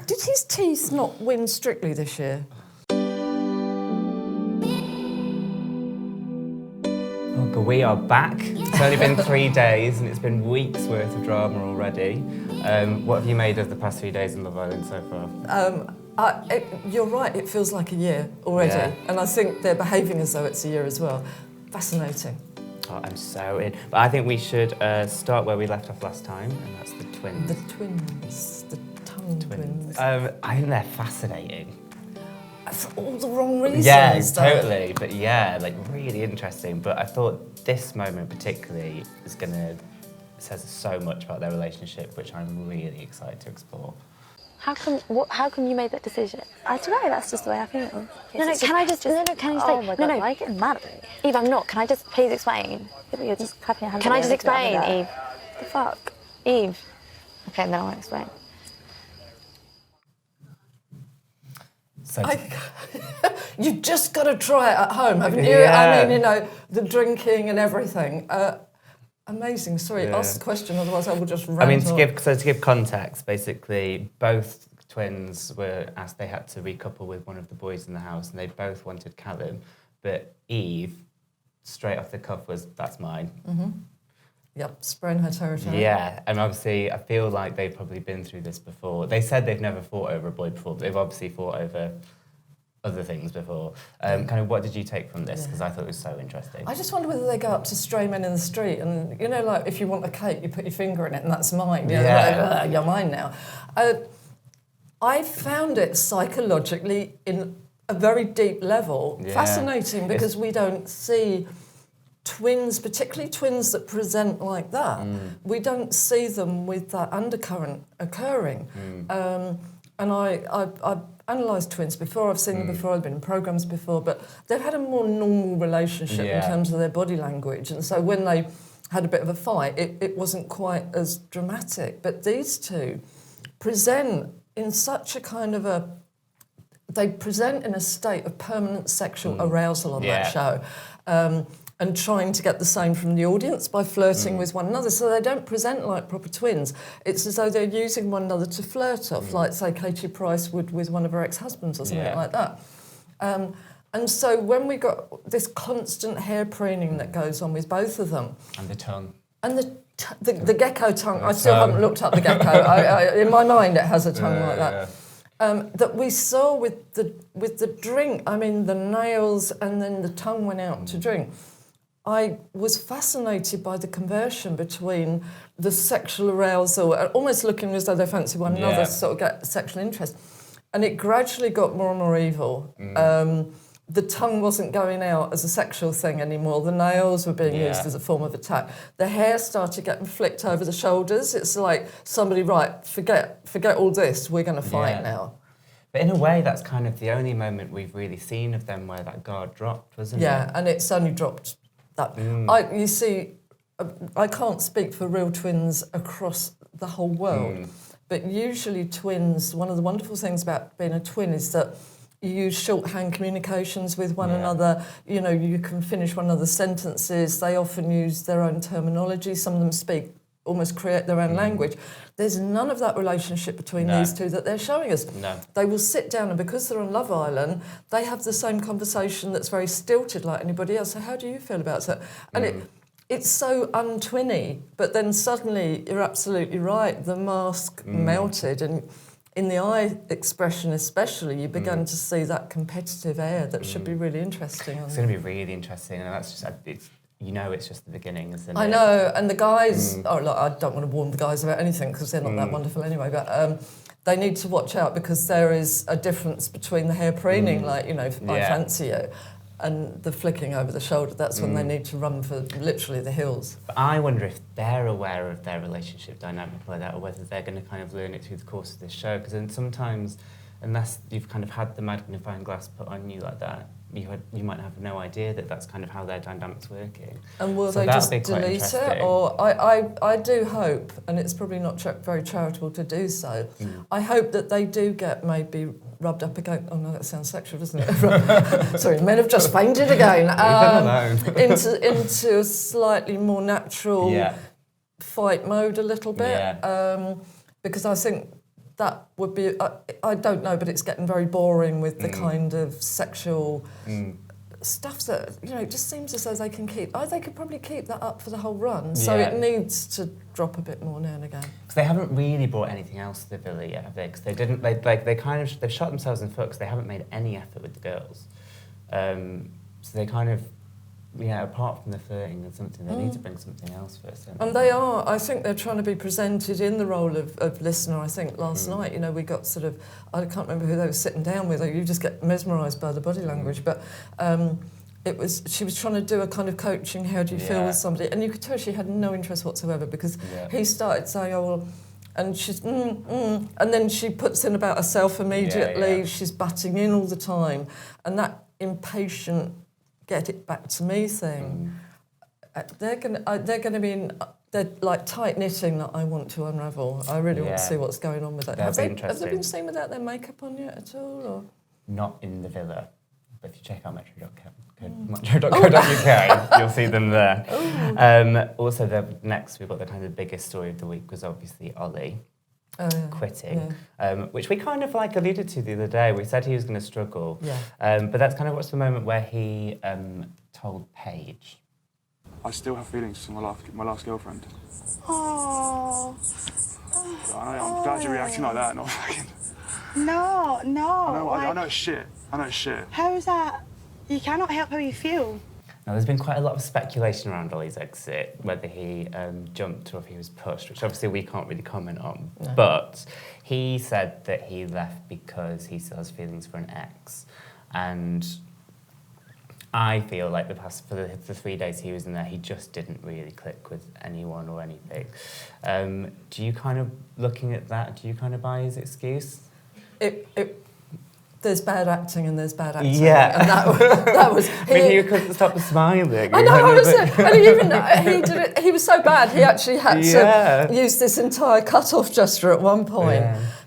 Did his teeth not win Strictly this year? Oh, but we are back. It's only been 3 days and it's been weeks worth of drama already. What have you made of the past few days in Love Island so far? You're right, it feels like a year already. Yeah. And I think they're behaving as though it's a year as well. Fascinating. Oh, I'm so in. But I think we should start where we left off last time, and that's the twins. The twins, the tongue twins. I think they're fascinating. For all the wrong reasons. Yeah, totally. But yeah, like really interesting. But I thought this moment particularly says so much about their relationship, which I'm really excited to explore. How come you made that decision? I don't know, that's just the way I feel. Can I just say? Oh my God, why are you getting mad at me? Eve, I'm not. Can I just please explain? You're just clapping your hands. Can I just explain, Eve? The fuck? Eve. Okay, then I won't explain. So You've just got to try it at home, haven't you? Yeah. I mean, the drinking and everything. Amazing. Sorry, ask the question, otherwise I will just rant. I mean, to give context, basically, both twins were asked they had to recouple with one of the boys in the house, and they both wanted Callum, but Eve, straight off the cuff, was, that's mine. Mm-hmm. Yep, spraying her territory. Yeah, and obviously, I feel like they've probably been through this before. They said they've never fought over a boy before, but they've obviously fought over other things before. Kind of what did you take from this? Because I thought it was so interesting. I just wonder whether they go up to stray men in the street and, you know, like if you want a cake, you put your finger in it and that's mine. Like, you're mine now. I found it psychologically in a very deep level fascinating because we don't see twins, particularly twins that present like that. We don't see them with that undercurrent occurring. And I've analysed twins before, I've seen them before, I've been in programmes before, but they've had a more normal relationship in terms of their body language. And so when they had a bit of a fight, it wasn't quite as dramatic. But these two present in such a kind of they present in a state of permanent sexual arousal on that show. And trying to get the same from the audience by flirting with one another. So they don't present like proper twins. It's as though they're using one another to flirt off, like, say, Katie Price would with one of her ex-husbands or something like that. And so when we got this constant hair preening that goes on with both of them... And the tongue. And the gecko tongue, I still haven't looked up the gecko. In my mind, it has a tongue like that. That we saw with the drink, I mean, the nails and then the tongue went out to drink. I was fascinated by the conversion between the sexual arousal, almost looking as though they fancy one another, sort of get sexual interest. And it gradually got more and more evil. The tongue wasn't going out as a sexual thing anymore. The nails were being used as a form of attack. The hair started getting flicked over the shoulders. It's like somebody, right, forget all this, we're going to fight now. But in a way, that's kind of the only moment we've really seen of them where that guard dropped, wasn't it? Yeah, and it's only dropped that. You see, I can't speak for real twins across the whole world, but usually twins, one of the wonderful things about being a twin is that you use shorthand communications with one another. You know, you can finish one another's sentences. They often use their own terminology. Some of them almost create their own language. There's none of that relationship between these two that they're showing us. No. They will sit down, and because they're on Love Island, they have the same conversation that's very stilted like anybody else. So how do you feel about that? And it's so untwinny, but then suddenly, you're absolutely right, the mask melted, and in the eye expression especially, you began to see that competitive air that should be really interesting. It's going to be really interesting, and that's just... it's just the beginning, isn't it? I know, and the guys... look, I don't want to warn the guys about anything because they're not that wonderful anyway, but they need to watch out because there is a difference between the hair preening, like, you know, I fancy you, and the flicking over the shoulder. That's when they need to run for literally the hills. But I wonder if they're aware of their relationship dynamic like that, or whether they're going to kind of learn it through the course of this show, because then sometimes, unless you've kind of had the magnifying glass put on you like that, you might have no idea that that's kind of how their dynamic's working. And will they just delete it? Or I do hope, and it's probably not very charitable to do so, I hope that they do get maybe rubbed up again. Oh no, that sounds sexual, doesn't it? Sorry, men have just fainted again. Into a slightly more natural fight mode a little bit. Because I think that would be, I don't know, but it's getting very boring with the kind of sexual stuff that, you know, it just seems as though they can keep, they could probably keep that up for the whole run. So it needs to drop a bit more now and again. Because they haven't really brought anything else to the villa yet, have they? Because they didn't, they've shot themselves in the foot because they haven't made any effort with the girls. So they kind of, apart from the flirting and something, they need to bring something else first. And they are, I think they're trying to be presented in the role of listener. I think last night, you know, we got sort of, I can't remember who they were sitting down with, you just get mesmerised by the body language, but she was trying to do a kind of coaching, how do you feel with somebody, and you could tell she had no interest whatsoever, because he started saying, oh, well, and she's, and then she puts in about herself immediately, she's butting in all the time, and that impatient, get it back to me thing, they're gonna be in, they're like tight knitting that I want to unravel. I really want to see what's going on with that. Have they been seen without their makeup on yet at all? Or? Not in the villa, but if you check out metro.co.uk, you'll see them there. Also, next we've got the kind of biggest story of the week was obviously Ollie. Quitting, which we kind of like alluded to the other day. We said he was going to struggle, but that's kind of what's the moment where he told Paige. I still have feelings for my last girlfriend. Oh. I'm glad you're reacting like that, not fucking... No. I know it's shit. How is that? You cannot help how you feel. Now, there's been quite a lot of speculation around Ollie's exit, whether he jumped or if he was pushed, which obviously we can't really comment on. No. But he said that he left because he still has feelings for an ex. And I feel like for the 3 days he was in there, he just didn't really click with anyone or anything. Do you kind of, looking at that, do you kind of buy his excuse? There's bad acting and there's bad acting. Yeah. And that was... I mean, he couldn't stop smiling. I know, he did it, he was so bad, he actually had to use this entire cut-off gesture at one point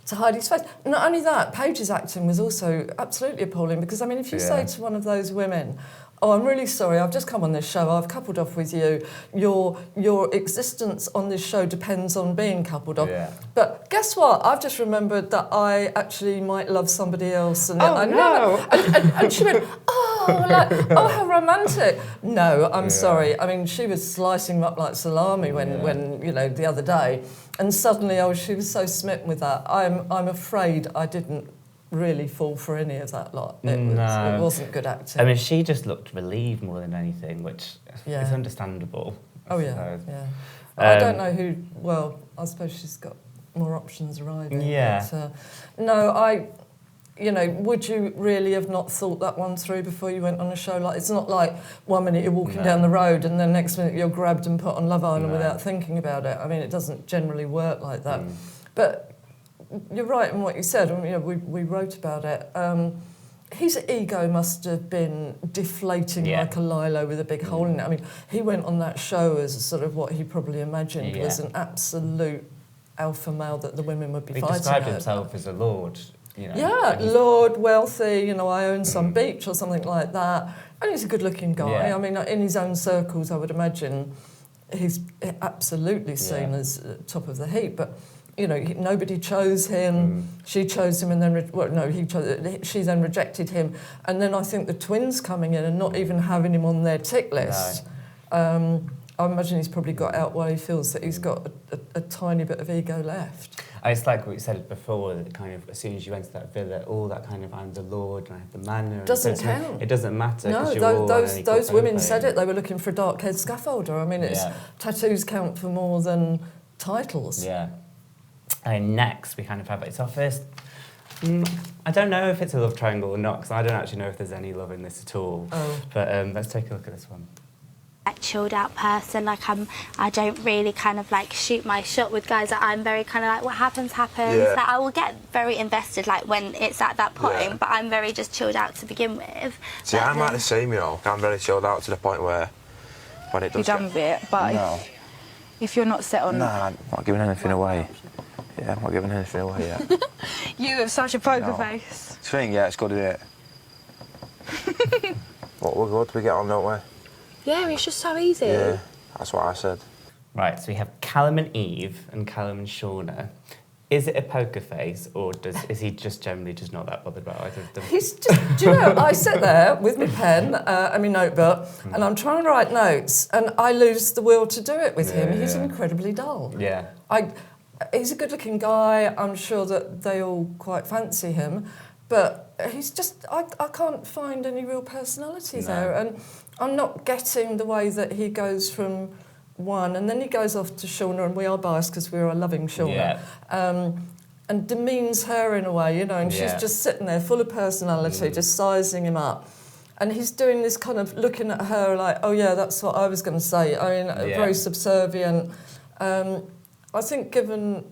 to hide his face. Not only that, Paige's acting was also absolutely appalling, because, I mean, if you say to one of those women, oh, I'm really sorry, I've just come on this show, I've coupled off with you, your existence on this show depends on being coupled off. Yeah. But guess what? I've just remembered that I actually might love somebody else. And and she went, oh, how romantic. No, I'm sorry. I mean, she was slicing them up like salami when you know, the other day. And suddenly, she was so smitten with that. I'm afraid I didn't really fall for any of that lot. It wasn't good acting. I mean, she just looked relieved more than anything, which is understandable. I suppose. I don't know who. Well, I suppose she's got more options arriving. Yeah. But, would you really have not thought that one through before you went on a show? Like, it's not like 1 minute you're walking down the road and then next minute you're grabbed and put on Love Island without thinking about it. I mean, it doesn't generally work like that. But you're right in what you said. I mean, we wrote about it. His ego must have been deflating like a lilo with a big hole in it. I mean, he went on that show as a sort of what he probably imagined was an absolute alpha male that the women would be fighting. He described himself as a lord. You know, lord, wealthy, I own some beach or something like that. And he's a good-looking guy. Yeah. I mean, in his own circles, I would imagine he's absolutely seen as top of the heap. But nobody chose him. She chose him, and then she then rejected him. And then I think the twins coming in and not even having him on their tick list. I imagine he's probably got out while he feels that he's got a tiny bit of ego left. It's like what you said before, that kind of as soon as you enter that villa, all that kind of I'm the Lord and I have the manor. Doesn't count. It doesn't matter. No, those women said it. They were looking for a dark-haired scaffolder. I mean, tattoos count for more than titles. Yeah. And next, we kind of have, it's our first, I don't know if it's a love triangle or not, because I don't actually know if there's any love in this at all. But let's take a look at this one. A chilled out person, I don't really kind of shoot my shot with guys. I'm very kind of what happens. Yeah. I will get very invested when it's at that point, but I'm very just chilled out to begin with. See, I'm like the same, I'm very chilled out to the point where when it does you're done with it, but if you're not set on... Nah, I'm not giving anything away. Yeah, I'm not giving anything away yet. You have such a poker face. I think, it's good, isn't it? We're good, we get on, don't we? Yeah, it's just so easy. Yeah, that's what I said. Right, so we have Callum and Eve and Callum and Shauna. Is it a poker face, or is he just generally just not that bothered about either of them? He's just, do you know, I sit there with my pen and my notebook, and I'm trying to write notes, and I lose the will to do it with him. He's incredibly dull. Yeah. He's a good-looking guy. I'm sure that they all quite fancy him, but he's just, I can't find any real personality there, and I'm not getting the way that he goes from one, and then he goes off to Shauna, and we are biased because we are loving Shauna, and demeans her in a way, you know, and she's just sitting there full of personality, just sizing him up. And he's doing this kind of looking at her like, oh yeah, that's what I was going to say. I mean, very subservient. I think given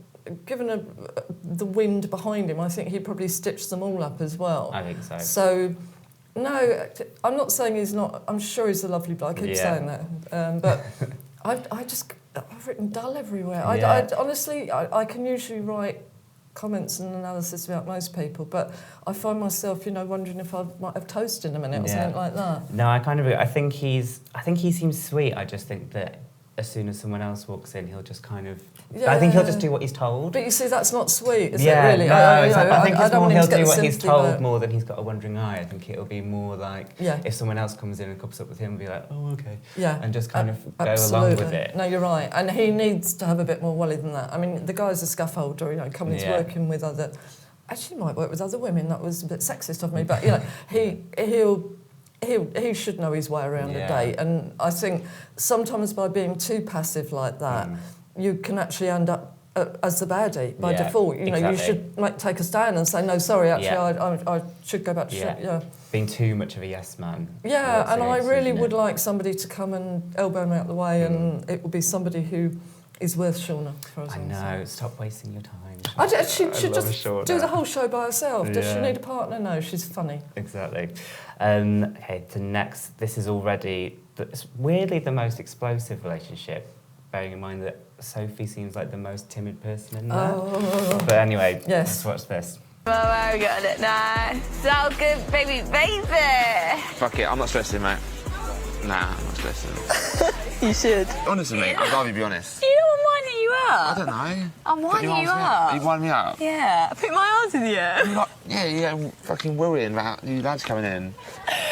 the wind behind him, I think he probably stitched them all up as well. I think so. So, no, I'm not saying he's not. I'm sure he's a lovely bloke. I keep saying that, but I've written dull everywhere. I honestly, I can usually write comments and analysis about most people, but I find myself, you know, wondering if I might have toast in a minute or something like that. No, I kind of. I think he seems sweet. I just think that as soon as someone else walks in, he'll just kind of. I think he'll just do what he's told. But you see, that's not sweet, is it really? No, I think it's more he'll do what he's told but... more than he's got a wandering eye. I think it'll be more like if someone else comes in and coups up with him, be like, oh, okay. Yeah. And just kind of go along with it. No, you're right. And he needs to have a bit more Wally than that. I mean, the guy's a scaffolder, you know, coming to working with other... Actually, might work with other women. That was a bit sexist of me. But, you know, he should know his way around a date. And I think sometimes by being too passive like that, you can actually end up as the baddie by default. You know, you should take a stand and say, no, sorry, actually, I should go back to shit. Being too much of a yes man. Yeah, and I really would like somebody to come and elbow me out the way, and it would be somebody who is worth Shauna. I know, stop wasting your time. She should just do the whole show by herself. Does she need a partner? No, she's funny. Exactly. Okay, the next, this is already, it's weirdly the most explosive relationship, bearing in mind that Sophie seems like the most timid person in there. But anyway, let's watch this. Oh, we got it now. So good, baby. Fuck it, I'm not stressing, mate. Nah, I'm not stressing. You should. Honestly, mate, I'd rather you be honest. You know I'm winding you up. I don't know. I'm winding you up. You wind me up? Yeah. I put my arms in the air. You're fucking worrying about you lads coming in.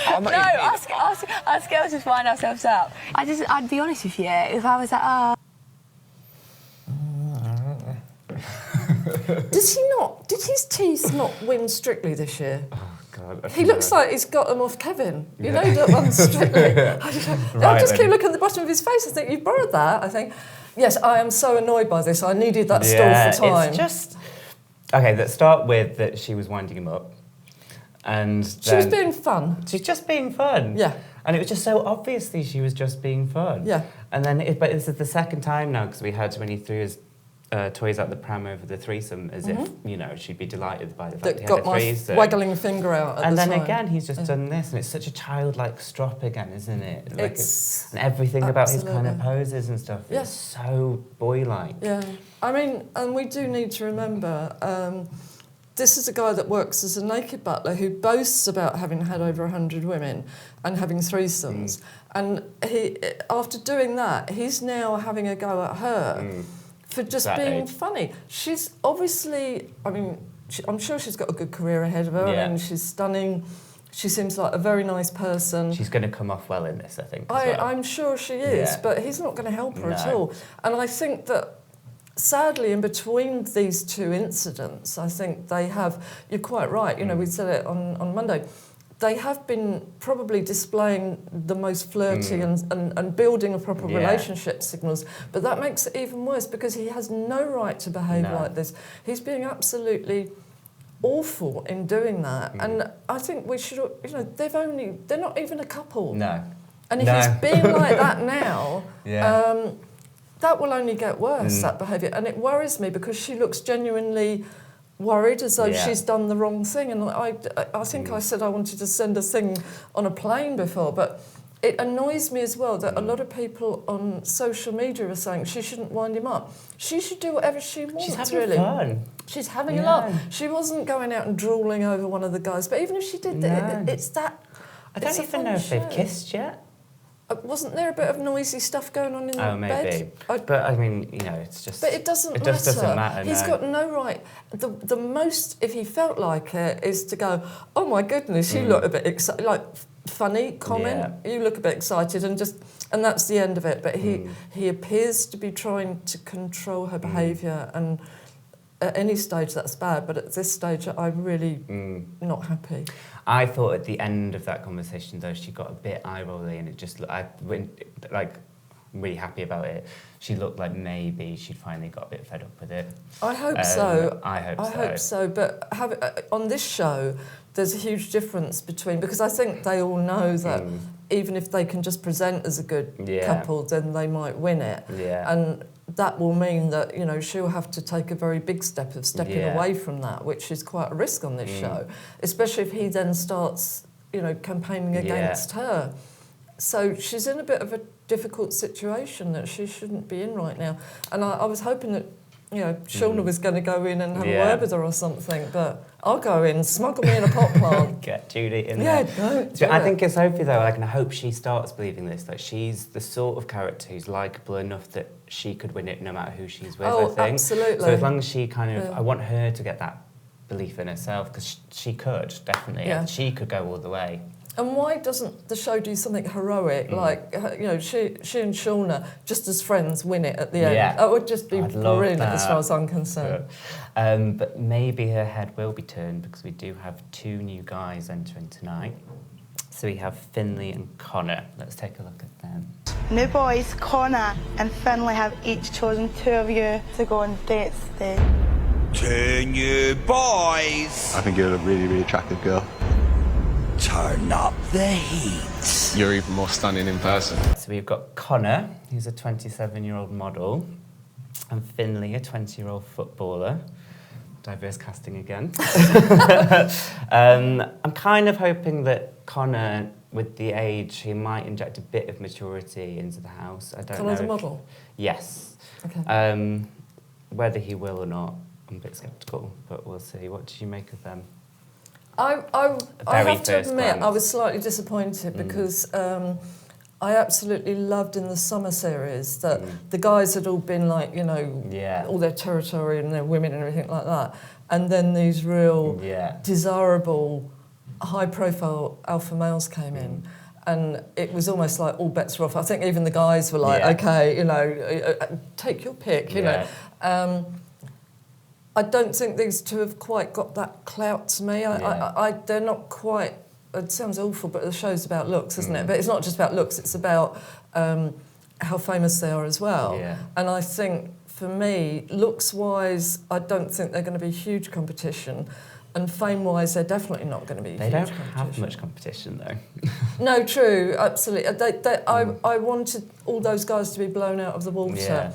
Us girls just wind ourselves up. I'd be honest with you, if I was like, Did his teeth not win Strictly this year? Oh, God. He looks like he's got them off Kevin. You know that one Strictly. I just keep looking at the bottom of his face. I think you've borrowed that. I think, yes, I am so annoyed by this. I needed that stall for time. It's just... Okay, let's start with that she was winding him up. And she was being fun. She's just being fun. Yeah. And it was just so obviously she was just being fun. Yeah. And then, but this is the second time now, because we heard when he threw his toys out the pram over the threesome, as if, you know, she'd be delighted by the fact he had a threesome. My waggling finger out at and the then time. Again, he's just done this, and it's such a childlike strop again, isn't it? Like and everything about his kind of poses and stuff is so boy-like. Yeah. I mean, and we do need to remember... this is a guy that works as a naked butler who boasts about having had over 100 women and having threesomes. And he, after doing that, he's now having a go at her for just being funny. She's obviously, I mean, I'm sure she's got a good career ahead of her. I mean, she's stunning. She seems like a very nice person. She's going to come off well in this, I think. As well. I'm sure she is, but he's not going to help her at all. And I think that sadly, in between these two incidents, I think they have, you're quite right, you know, we said it on Monday, they have been probably displaying the most flirty and building a proper relationship signals, but that makes it even worse because he has no right to behave like this. He's being absolutely awful in doing that, and I think we should, you know, they're not even a couple. No. And if he's being like that now, that will only get worse, that behaviour. And it worries me because she looks genuinely worried as though she's done the wrong thing. And I think I said I wanted to send a thing on a plane before, but it annoys me as well that a lot of people on social media are saying she shouldn't wind him up. She should do whatever she wants, She's having fun. She's having a lot. She wasn't going out and drooling over one of the guys, but even if she did, it's that... I don't even know if they've kissed yet. Wasn't there a bit of noisy stuff going on in the bed? But I mean, you know, it's just. But it doesn't matter. It just doesn't matter. He's got no right. The most, if he felt like it, is to go, oh my goodness, you look a bit excited, like funny comment. Yeah. You look a bit excited, and that's the end of it. But he appears to be trying to control her behaviour, and at any stage that's bad. But at this stage, I'm really not happy. I thought at the end of that conversation, though, she got a bit eye-rolly, and it just, I went, like, really happy about it. She looked like maybe she'd finally got a bit fed up with it. I hope so. I hope so. But on this show, there's a huge difference between, because I think they all know that even if they can just present as a good couple, then they might win it. Yeah. And that will mean that, you know, she'll have to take a very big step of stepping away from that, which is quite a risk on this show, especially if he then starts, you know, campaigning against her. So she's in a bit of a difficult situation that she shouldn't be in right now. And I was hoping that, you know, Shauna was going to go in and have a word with her or something, but I'll go in, smuggle me in a pot plant. Get Judy in there. Don't I think it's Sophie, though, like, and I hope she starts believing this, that she's the sort of character who's likeable enough that she could win it no matter who she's with, I think. Absolutely. So as long as she kind of, I want her to get that belief in herself, because she could, definitely. Yeah. She could go all the way. And why doesn't the show do something heroic, like, you know, she and Shauna, just as friends, win it at the end? Yeah. That would just be brilliant as far as I'm concerned. But maybe her head will be turned, because we do have 2 new guys entering tonight. So we have Finley and Connor. Let's take a look at them. New boys, Connor and Finley, have each chosen 2 of you to go on dates today. 2 new boys! I think you're a really, really attractive girl. Turn up the heat. You're even more stunning in person. So we've got Connor, who's a 27-year-old model, and Finley, a 20-year-old footballer. Diverse casting again. I'm kind of hoping that Connor, with the age, he might inject a bit of maturity into the house. I don't know. Connor's a model? Yes. Okay. Whether he will or not, I'm a bit sceptical, but we'll see. What did you make of them? I have to admit, I was slightly disappointed because I absolutely loved in the summer series that the guys had all been like, you know, all their territory and their women and everything like that. And then these real desirable, high-profile alpha males came in. And it was almost like all bets were off. I think even the guys were like, okay, you know, take your pick, you know. I don't think these 2 have quite got that clout to me. They're not quite. It sounds awful, but the show's about looks, isn't it? But it's not just about looks. It's about how famous they are as well. Yeah. And I think for me, looks-wise, I don't think they're going to be huge competition. And fame-wise, they're definitely not going to be huge competition. They don't have much competition, though. No, true, absolutely. I wanted all those guys to be blown out of the water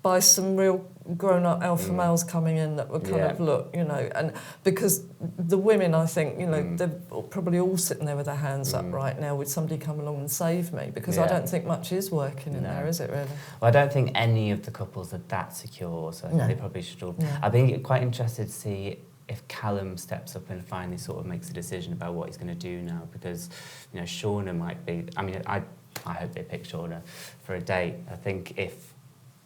by some real grown-up alpha males coming in that would kind of look, you know, and because the women, I think, you know, they're probably all sitting there with their hands up right now. Would somebody come along and save me? Because I don't think much is working in there, is it really? Well, I don't think any of the couples are that secure, so I think they probably should all... I'd be quite interested to see if Callum steps up and finally sort of makes a decision about what he's going to do now, because, you know, Shauna might be... I mean, I hope they pick Shauna for a date. I think if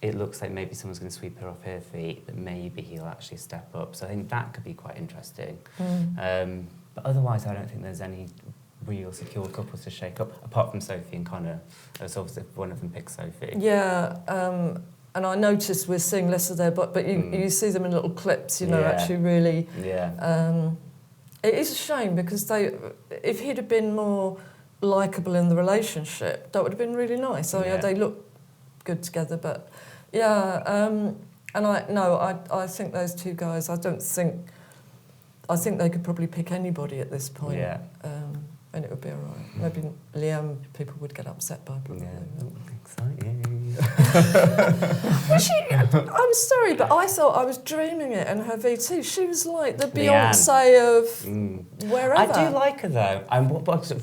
it looks like maybe someone's going to sweep her off her feet, that maybe he'll actually step up. So I think that could be quite interesting. But otherwise, I don't think there's any real secure couples to shake up, apart from Sophie and Connor. So obviously one of them picks Sophie. Yeah, and I noticed we're seeing less of their but you see them in little clips, you know, actually really... Yeah. It is a shame because if he'd have been more likeable in the relationship, that would have been really nice. So yeah, they look good together, but and I think those 2 guys, I think they could probably pick anybody at this point. Yeah. And it would be all right. Maybe Liam, people would get upset by probably. Exciting. I'm sorry, but I thought I was dreaming it in her VT. She was like the Beyonce of wherever. I do like her, though.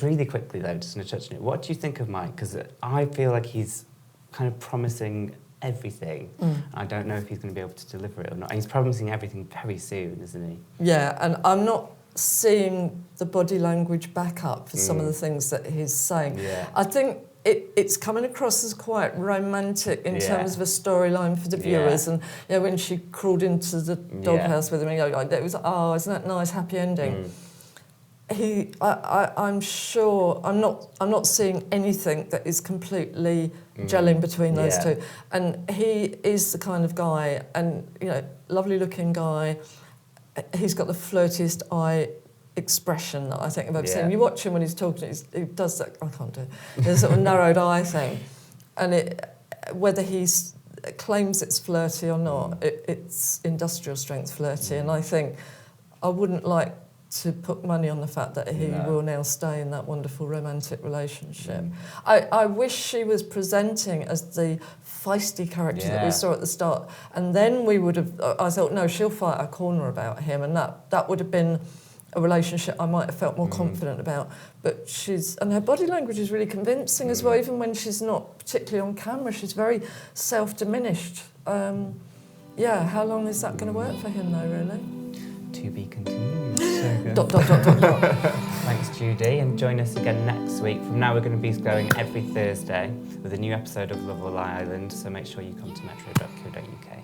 Really quickly, though, just going to touch on it. What do you think of Mike? Because I feel like he's kind of promising everything. I don't know if he's going to be able to deliver it or not. And he's promising everything very soon, isn't he? Yeah, and I'm not seeing the body language back up for some of the things that he's saying. Yeah. I think it's coming across as quite romantic in Yeah. terms of a storyline for the viewers. Yeah. And when she crawled into the doghouse with him, and it was, oh, isn't that nice, happy ending. I'm sure I'm not seeing anything that is completely gelling between those two. And he is the kind of guy, and lovely looking guy. He's got the flirtiest eye expression that I think I've ever seen. You watch him when he's talking, he does that. I can't do it. There's a sort of narrowed eye thing, and whether he claims it's flirty or not, it's industrial strength flirty. And I think I wouldn't like to put money on the fact that he will now stay in that wonderful romantic relationship. I wish she was presenting as the feisty character that we saw at the start, and then we would have. I thought, no, she'll fight our corner about him, and that would have been a relationship I might have felt more confident about. But and her body language is really convincing as well, even when she's not particularly on camera. She's very self-diminished. How long is that going to work for him, though, really? To be continued. So good. Dot. Thanks, Judy, and join us again next week. From now, we're going to be going every Thursday with a new episode of Love Island, so make sure you come to metro.co.uk.